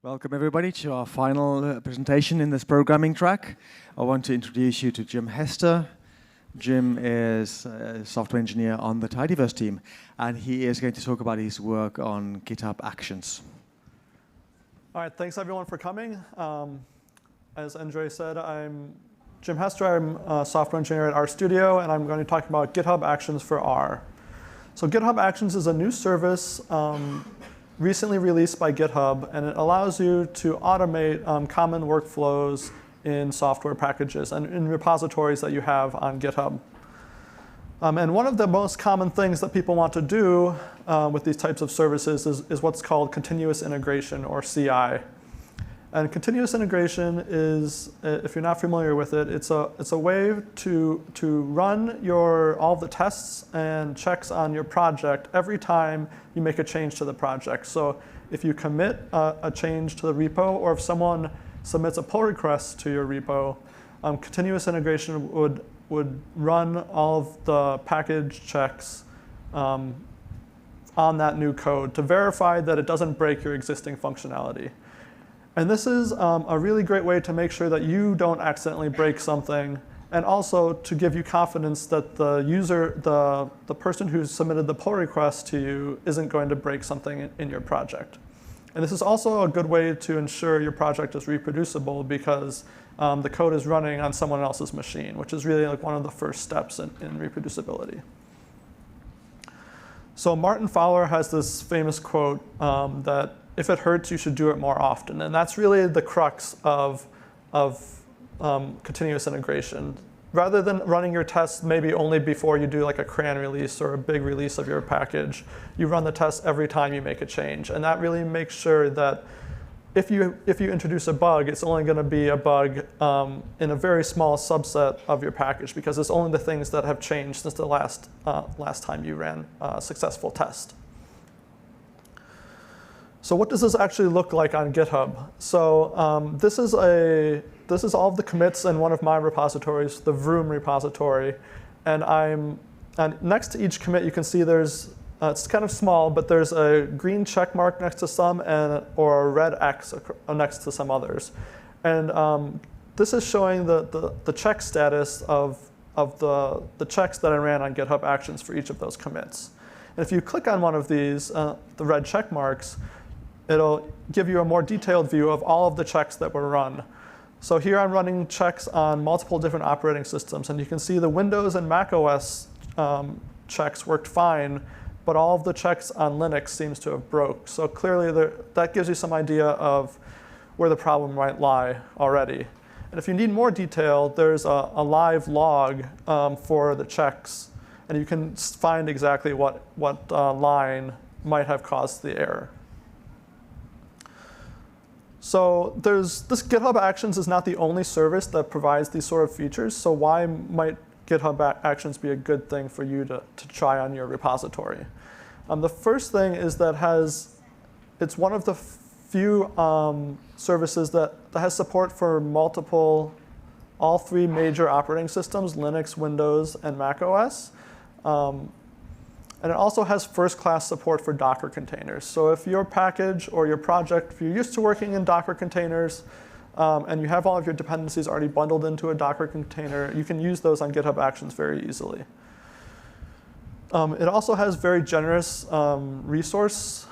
Welcome everybody to our final presentation in this programming track. I want to introduce you to Jim Hester. Jim is a software engineer on the Tidyverse team, and he is going to talk about his work on GitHub Actions. All right, thanks everyone for coming. As Andre said, I'm Jim Hester. I'm a software engineer at RStudio, and I'm going to talk about GitHub Actions for R. So GitHub Actions is a new service recently released by GitHub, and it allows you to automate common workflows in software packages and in repositories that you have on GitHub. And one of the most common things that people want to do with these types of services is what's called continuous integration, or CI. And continuous integration is, if you're not familiar with it, it's a way to run all the tests and checks on your project every time you make a change to the project. So if you commit a change to the repo, or if someone submits a pull request to your repo, continuous integration would run all of the package checks on that new code to verify that it doesn't break your existing functionality. And this is a really great way to make sure that you don't accidentally break something, and also to give you confidence that the user, the person who submitted the pull request to you, isn't going to break something in your project. And this is also a good way to ensure your project is reproducible, because the code is running on someone else's machine, which is really like one of the first steps in reproducibility. So Martin Fowler has this famous quote that if it hurts, you should do it more often. And that's really the crux of continuous integration. Rather than running your tests maybe only before you do like a CRAN release or a big release of your package, you run the tests every time you make a change. And that really makes sure that if you introduce a bug, it's only going to be a bug in a very small subset of your package, because it's only the things that have changed since the last time you ran a successful test. So what does this actually look like on GitHub? So this is all of the commits in one of my repositories, the Vroom repository. And next to each commit, you can see there's, it's kind of small, but there's a green check mark next to some, or a red X next to some others. And this is showing the check status of the checks that I ran on GitHub Actions for each of those commits. And if you click on one of these, the red check marks, it'll give you a more detailed view of all of the checks that were run. So here I'm running checks on multiple different operating systems, and you can see the Windows and Mac OS checks worked fine, but all of the checks on Linux seems to have broke. So clearly that gives you some idea of where the problem might lie already. And if you need more detail, there's a live log for the checks, and you can find exactly what line might have caused the error. So this GitHub Actions is not the only service that provides these sort of features. So why might GitHub Actions be a good thing for you to try on your repository? The first thing is that it's one of the few services that has support for all three major operating systems: Linux, Windows, and Mac OS. And it also has first-class support for Docker containers. So if your package or your project, if you're used to working in Docker containers, and you have all of your dependencies already bundled into a Docker container, you can use those on GitHub Actions very easily. It also has very generous resource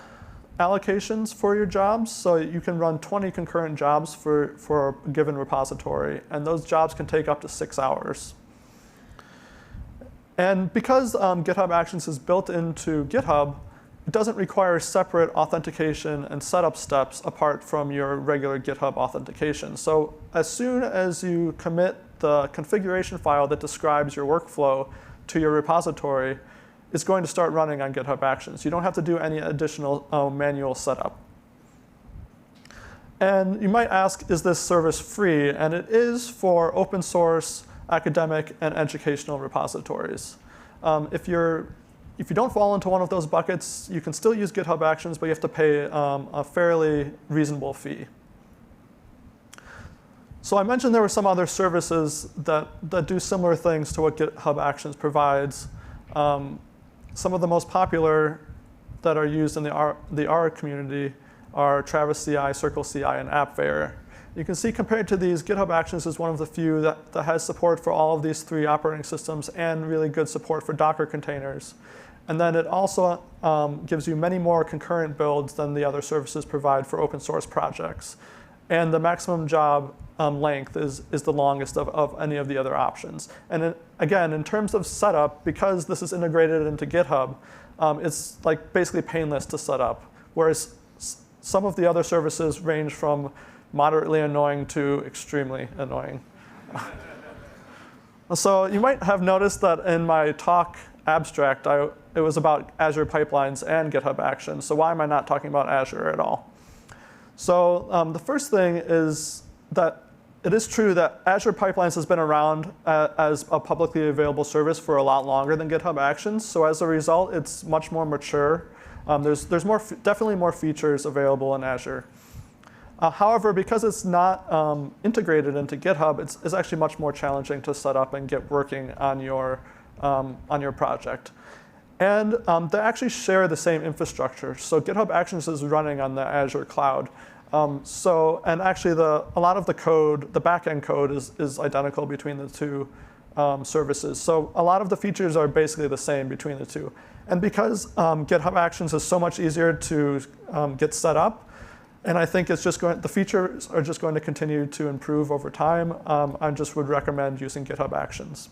allocations for your jobs. So you can run 20 concurrent jobs for a given repository, and those jobs can take up to 6 hours. And because GitHub Actions is built into GitHub, it doesn't require separate authentication and setup steps apart from your regular GitHub authentication. So as soon as you commit the configuration file that describes your workflow to your repository, it's going to start running on GitHub Actions. You don't have to do any additional manual setup. And you might ask, is this service free? And it is for open source, academic, and educational repositories. If you don't fall into one of those buckets, you can still use GitHub Actions, but you have to pay a fairly reasonable fee. So I mentioned there were some other services that do similar things to what GitHub Actions provides. Some of the most popular that are used in the R community are Travis CI, Circle CI, and Appveyor. You can see compared to these, GitHub Actions is one of the few that has support for all of these 3 operating systems and really good support for Docker containers. And then it also gives you many more concurrent builds than the other services provide for open source projects. And the maximum job length is the longest of any of the other options. And again, in terms of setup, because this is integrated into GitHub, it's like basically painless to set up. Whereas some of the other services range from moderately annoying to extremely annoying. So you might have noticed that in my talk abstract, it was about Azure pipelines and GitHub Actions. So why am I not talking about Azure at all? So the first thing is that it is true that Azure Pipelines has been around as a publicly available service for a lot longer than GitHub Actions. So as a result, it's much more mature. There's definitely more features available in Azure. However, because it's not integrated into GitHub, it's actually much more challenging to set up and get working on your project. And they actually share the same infrastructure. So GitHub Actions is running on the Azure cloud. And actually, a lot of the code, the backend code, is identical between the 2 services. So a lot of the features are basically the same between the 2. And because GitHub Actions is so much easier to get set up, and I think the features are just going to continue to improve over time, I just would recommend using GitHub Actions.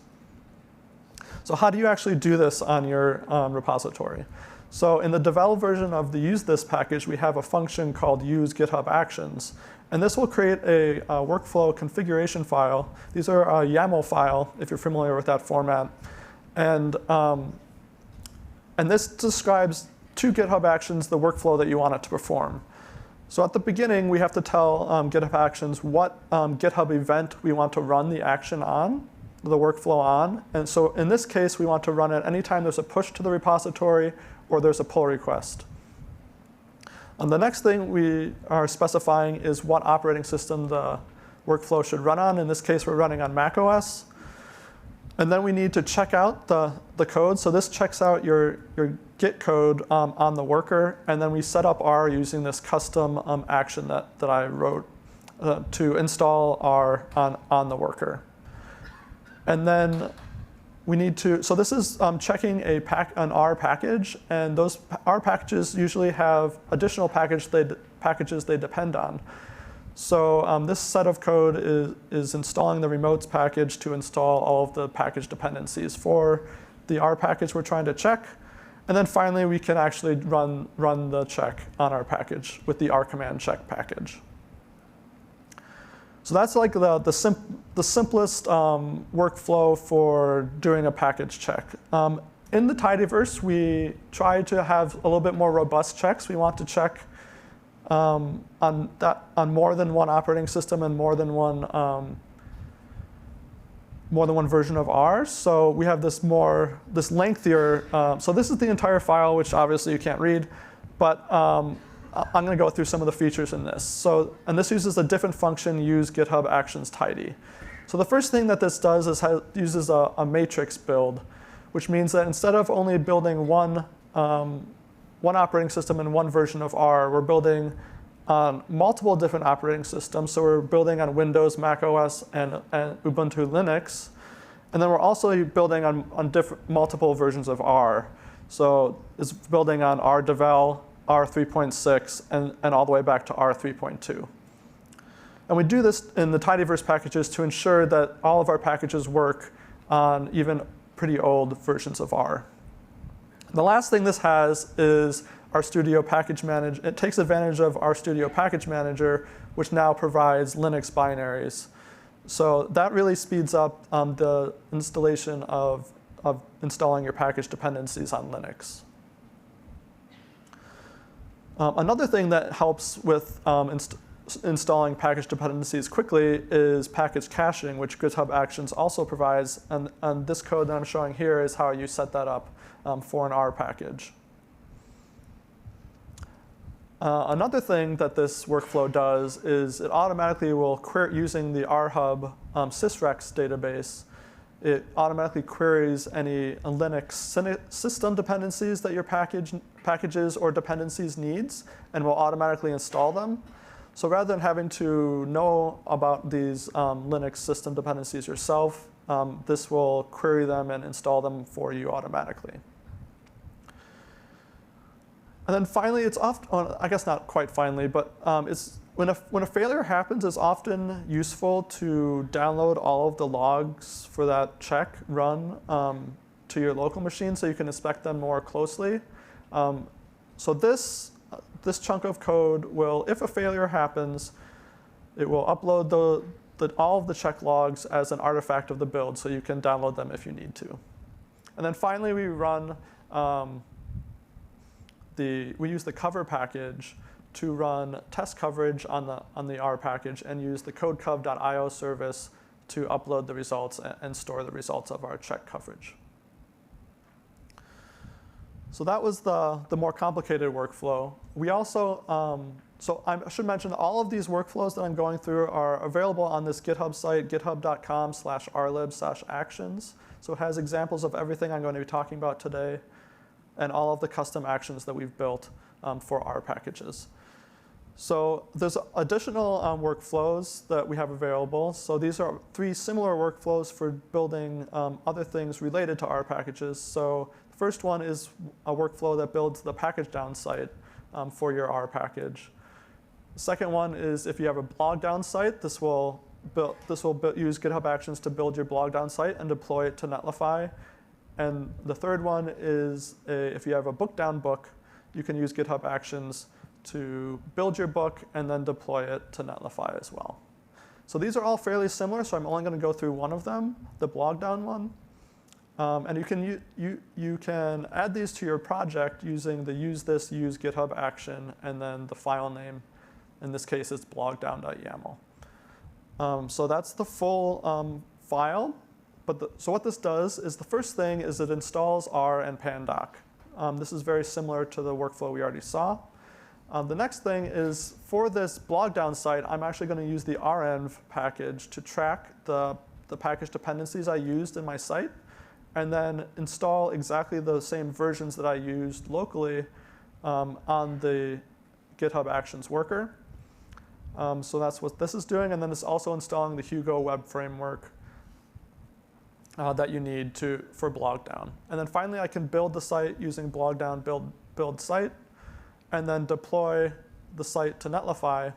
So how do you actually do this on your repository? So in the developed version of the use this package, we have a function called use GitHub Actions. And this will create a workflow configuration file. These are a YAML file, if you're familiar with that format. And this describes to GitHub Actions the workflow that you want it to perform. So at the beginning, we have to tell GitHub Actions what GitHub event we want to run the action on, the workflow on. And so in this case, we want to run it anytime there's a push to the repository or there's a pull request. And the next thing we are specifying is what operating system the workflow should run on. In this case, we're running on macOS. And then we need to check out the code. So this checks out your Git code on the worker. And then we set up R using this custom action that I wrote to install R on the worker. And then we need to, so this is checking an R package. And those R packages usually have additional packages they depend on. So this set of code is installing the remotes package to install all of the package dependencies for the R package we're trying to check. And then finally, we can actually run the check on our package with the R command check package. So that's like the simplest workflow for doing a package check. In the tidyverse, we try to have a little bit more robust checks. We want to check on more than one operating system and more than one version of R. So we have this lengthier. So this is the entire file, which obviously you can't read, but I'm going to go through some of the features in this. And this uses a different function, use GitHub Actions tidy. So the first thing that this does is uses a matrix build, which means that instead of only building one operating system and one version of R, we're building on multiple different operating systems. So we're building on Windows, Mac OS, and Ubuntu Linux. And then we're also building on multiple versions of R. So it's building on RDevel, R3.6, and all the way back to R3.2. And we do this in the tidyverse packages to ensure that all of our packages work on even pretty old versions of R. The last thing this has is RStudio Package Manager. It takes advantage of RStudio Package Manager, which now provides Linux binaries. So that really speeds up the installation of installing your package dependencies on Linux. Another thing that helps with installing package dependencies quickly is package caching, which GitHub Actions also provides. And this code that I'm showing here is how you set that up for an R package. Another thing that this workflow does is it automatically will query using the RHub sysrex database. it automatically queries any Linux system dependencies that your packages or dependencies needs, and will automatically install them. So rather than having to know about these Linux system dependencies yourself, this will query them and install them for you automatically. And then finally, it's often, I guess not quite finally, but it's when a failure happens, it's often useful to download all of the logs for that check run to your local machine so you can inspect them more closely. So this chunk of code will, if a failure happens, it will upload all of the check logs as an artifact of the build, so you can download them if you need to. And then finally, we run we use the cover package to run test coverage on the R package and use the codecov.io service to upload the results and store the results of our check coverage. So that was the more complicated workflow. We also, so I should mention that all of these workflows that I'm going through are available on this GitHub site, github.com/rlib/actions. So it has examples of everything I'm going to be talking about today and all of the custom actions that we've built for our packages. So there's additional workflows that we have available. So these are 3 similar workflows for building other things related to our packages. So the first one is a workflow that builds the package down site for your R package. The second one is if you have a blog down site, this will use GitHub Actions to build your blog down site and deploy it to Netlify. And the third one is if you have a book down book, you can use GitHub Actions to build your book and then deploy it to Netlify as well. So these are all fairly similar, so I'm only going to go through one of them, the blog down one. And you can add these to your project using the use GitHub action and then the file name. In this case, it's blogdown.yaml. So that's the full file. So what this does is the first thing is it installs R and pandoc. This is very similar to the workflow we already saw. The next thing is for this blog down site, I'm actually going to use the renv package to track the package dependencies I used in my site, and then install exactly the same versions that I used locally on the GitHub Actions worker. So that's what this is doing, and then it's also installing the Hugo web framework that you need for blogdown. And then finally, I can build the site using blogdown build site, and then deploy the site to Netlify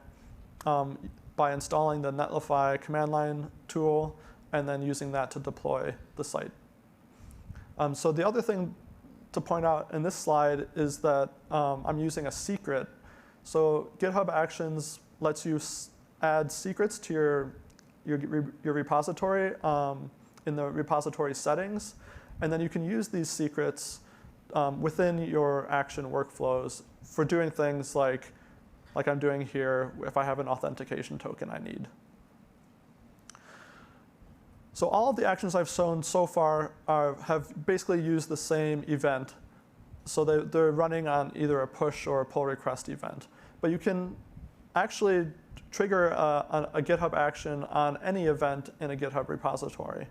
by installing the Netlify command line tool, and then using that to deploy the site. So the other thing to point out in this slide is that I'm using a secret. So GitHub Actions lets you add secrets to your repository in the repository settings, and then you can use these secrets within your action workflows for doing things like I'm doing here if I have an authentication token I need. So all of the actions I've shown so far have basically used the same event. So they're running on either a push or a pull request event. But you can actually trigger a GitHub action on any event in a GitHub repository.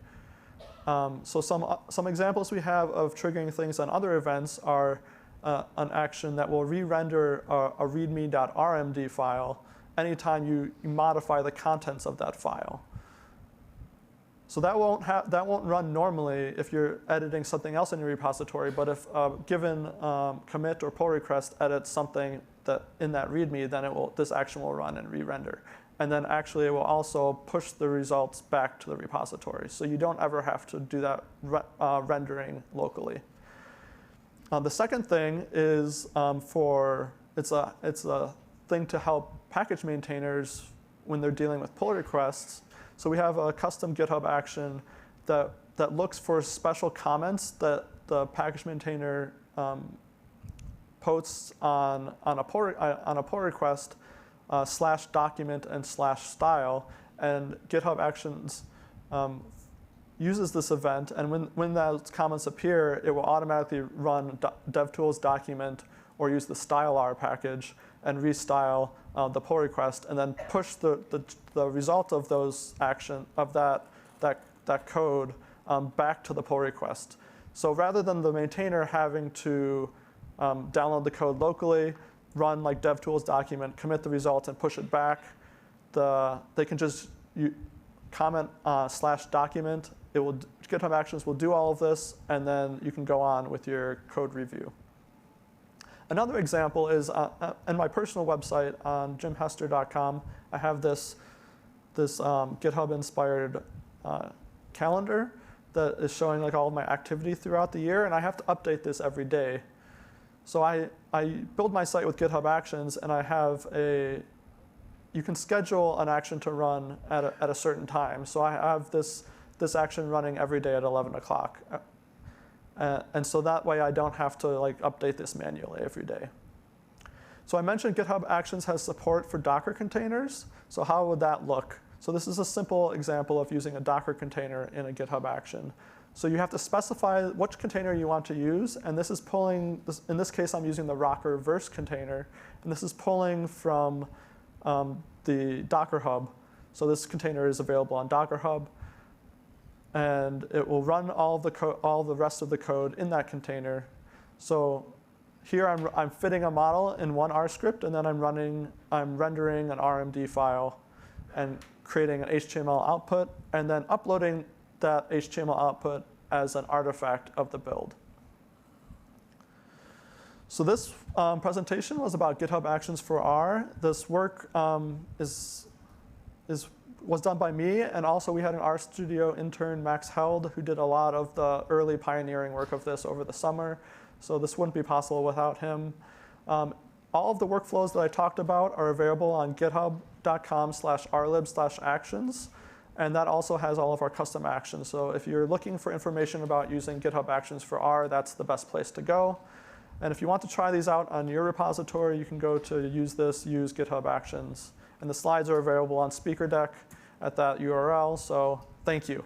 So some examples we have of triggering things on other events are an action that will re-render a readme.rmd file anytime you modify the contents of that file. So that won't run normally if you're editing something else in your repository, but if a given commit or pull request edits something that in that README, then this action will run and re-render. And then actually it will also push the results back to the repository. So you don't ever have to do that rendering locally. The second thing is it's a thing to help package maintainers when they're dealing with pull requests. So we have a custom GitHub action that looks for special comments that the package maintainer posts on a pull request /document and /style, and GitHub Actions uses this event, and when those comments appear, it will automatically run DevTools document or use the styleR package and restyle the pull request, and then push the result of those that code back to the pull request. So rather than the maintainer having to download the code locally, run like DevTools document, commit the result, and push it back, they can just comment /document. GitHub Actions will do all of this, and then you can go on with your code review. Another example is on my personal website on jimhester.com. I have this GitHub-inspired calendar that is showing like all of my activity throughout the year, and I have to update this every day. So I build my site with GitHub Actions, and I have you can schedule an action to run at a certain time. So I have this action running every day at 11 o'clock. And so that way I don't have to like update this manually every day. So I mentioned GitHub Actions has support for Docker containers. So how would that look? So this is a simple example of using a Docker container in a GitHub action. So you have to specify which container you want to use. And this is pulling, in this case, I'm using the Rocker verse container. And this is pulling from the Docker Hub. So this container is available on Docker Hub. And it will run all the rest of the code in that container. So here I'm fitting a model in one R script, and then I'm rendering an RMD file and creating an HTML output, and then uploading that HTML output as an artifact of the build. So this presentation was about GitHub Actions for R. This work was done by me, and also we had an RStudio intern, Max Held, who did a lot of the early pioneering work of this over the summer. So this wouldn't be possible without him. All of the workflows that I talked about are available on github.com/rlib/actions. And that also has all of our custom actions. So if you're looking for information about using GitHub Actions for R, that's the best place to go. And if you want to try these out on your repository, you can go to use GitHub Actions. And the slides are available on SpeakerDeck at that URL. So thank you.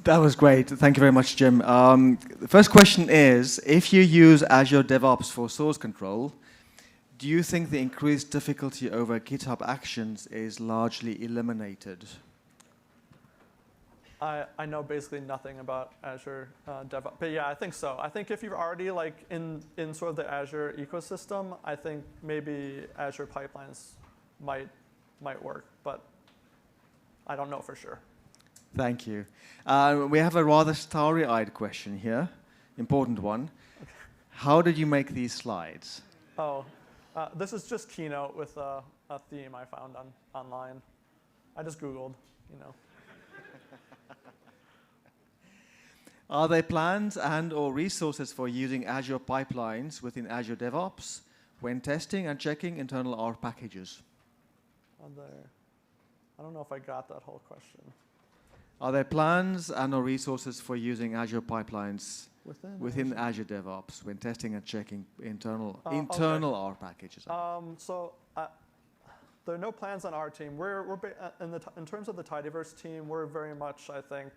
That was great. Thank you very much, Jim. The first question is, if you use Azure DevOps for source control, do you think the increased difficulty over GitHub Actions is largely eliminated? I know basically nothing about Azure DevOps, but yeah, I think so. I think if you're already like in sort of the Azure ecosystem, I think maybe Azure pipelines might work, but I don't know for sure. Thank you. We have a rather starry-eyed question here, important one. Okay. How did you make these slides? Oh, this is just Keynote with a theme I found online. I just Googled, you know. Are there plans and/or resources for using Azure pipelines within Azure DevOps when testing and checking internal R packages? I don't know if I got that whole question. Are there plans and/or resources for using Azure pipelines within Azure DevOps when testing and checking internal okay. R packages? So there are no plans on our team. In terms of the tidyverse team, we're very much, I think,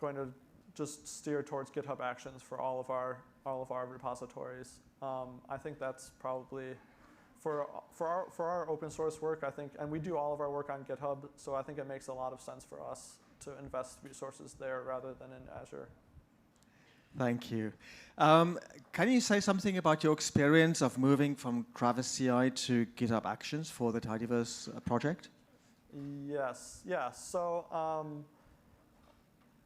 going to just steer towards GitHub Actions for all of our repositories. I think that's probably for our open source work. I think, and we do all of our work on GitHub, so I think it makes a lot of sense for us to invest resources there rather than in Azure. Thank you. Can you say something about your experience of moving from Travis CI to GitHub Actions for the tidyverse project? Yes. Yeah. So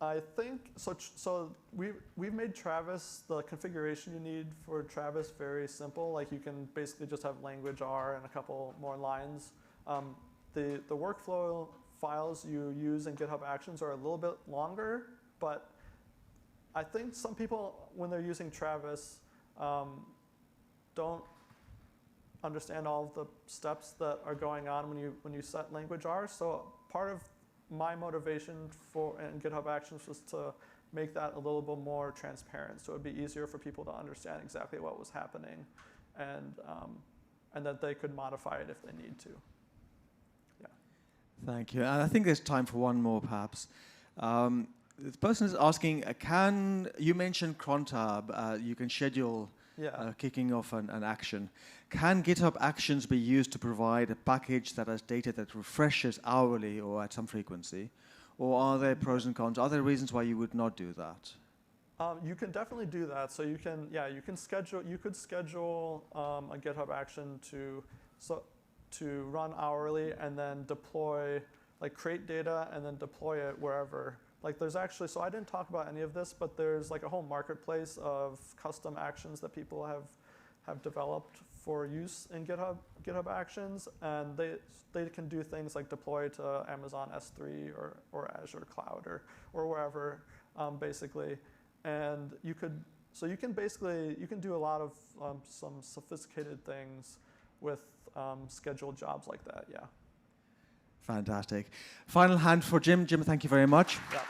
I think so. We've made Travis, the configuration you need for Travis, very simple. Like you can basically just have language R and a couple more lines. The workflow files you use in GitHub Actions are a little bit longer, but I think some people, when they're using Travis, don't understand all of the steps that are going on when you set language R. So part of my motivation in GitHub Actions was to make that a little bit more transparent, so it would be easier for people to understand exactly what was happening, and that they could modify it if they need to. Yeah. Thank you. And I think there's time for one more, perhaps. this person is asking, you mentioned cron tab, you can schedule kicking off an action. Can GitHub Actions be used to provide a package that has data that refreshes hourly or at some frequency? Or are there pros and cons? Are there reasons why you would not do that? You can definitely do that. So you could schedule a GitHub action to run hourly and then deploy, like create data and then deploy it wherever. Like there's actually, so I didn't talk about any of this, but there's like a whole marketplace of custom actions that people have developed for use in GitHub Actions, and they can do things like deploy to Amazon S3 or Azure Cloud or wherever, basically. And you can do a lot of some sophisticated things with scheduled jobs like that, yeah. Fantastic. Final hand for Jim. Jim, thank you very much. Yeah.